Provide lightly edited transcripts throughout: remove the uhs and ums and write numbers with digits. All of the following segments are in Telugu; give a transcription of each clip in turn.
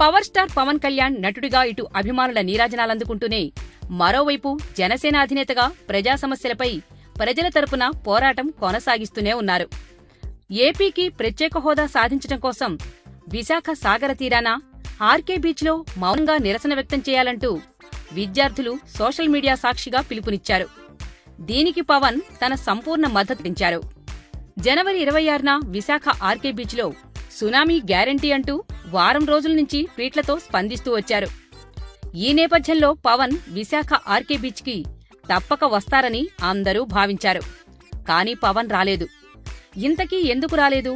పవర్ స్టార్ పవన్ కళ్యాణ్ నటుడిగా ఇటు అభిమానుల నీరాజనాలందుకుంటూనే మరోవైపు జనసేన అధినేతగా ప్రజా సమస్యలపై ప్రజల తరపున పోరాటం కొనసాగిస్తూనే ఉన్నారు. ఏపీకి ప్రత్యేక హోదా సాధించడం కోసం విశాఖ సాగర తీరాన ఆర్కే బీచ్లో మౌనంగా నిరసన వ్యక్తం చేయాలంటూ విద్యార్థులు సోషల్ మీడియా సాక్షిగా పిలుపునిచ్చారు. దీనికి పవన్ తన సంపూర్ణ మద్దతిచ్చారు. జనవరి 26న విశాఖ ఆర్కే బీచ్లో సునామీ గ్యారంటీ అంటూ వారం రోజుల నుంచి ట్వీట్లతో స్పందిస్తూ వచ్చారు. ఈ నేపథ్యంలో పవన్ విశాఖ ఆర్కే బీచ్కి తప్పక వస్తారని అందరూ భావించారు. కానీ పవన్ రాలేదు. ఇంతకీ ఎందుకు రాలేదు?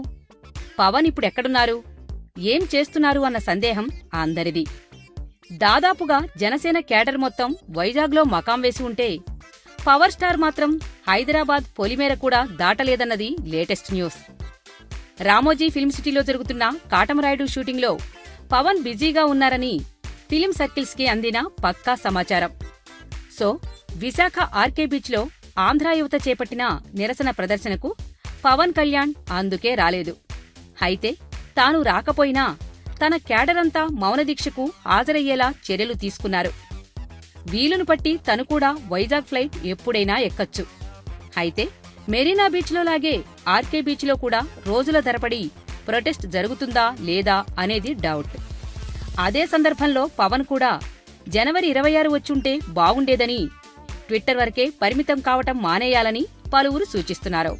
పవన్ ఇప్పుడెక్కడున్నారు, ఏం చేస్తున్నారు అన్న సందేహం అందరిది. దాదాపుగా జనసేన కేడర్ మొత్తం వైజాగ్లో మకాం వేసి ఉంటే పవర్ స్టార్ మాత్రం హైదరాబాద్ పొలిమేర కూడా దాటలేదన్నది లేటెస్ట్ న్యూస్. రామోజీ ఫిల్మ్ సిటీలో జరుగుతున్న కాటమరాయుడు షూటింగ్లో పవన్ బిజీగా ఉన్నారని ఫిల్మ్ సర్కిల్స్కి అందిన పక్కా సమాచారం. సో విశాఖ ఆర్కే బీచ్లో ఆంధ్రా యువత చేపట్టిన నిరసన ప్రదర్శనకు పవన్ కళ్యాణ్ అందుకే రాలేదు. అయితే తాను రాకపోయినా తన క్యాడరంతా మౌనదీక్షకు హాజరయ్యేలా చర్యలు తీసుకున్నారు. వీలును పట్టి తను కూడా వైజాగ్ ఫ్లైట్ ఎప్పుడైనా ఎక్కచ్చు. అయితే మెరీనా బీచ్లో లాగే ఆర్కే బీచ్లో కూడా రోజుల తరబడి ప్రొటెస్ట్ జరుగుతుందా లేదా అనేది డౌట్. అదే సందర్భంలో పవన్ కూడా జనవరి 26 వచ్చుంటే బాగుండేదని ట్విట్టర్ వరకే పరిమితం కావటం మానేయాలని పలువురు సూచిస్తున్నారు.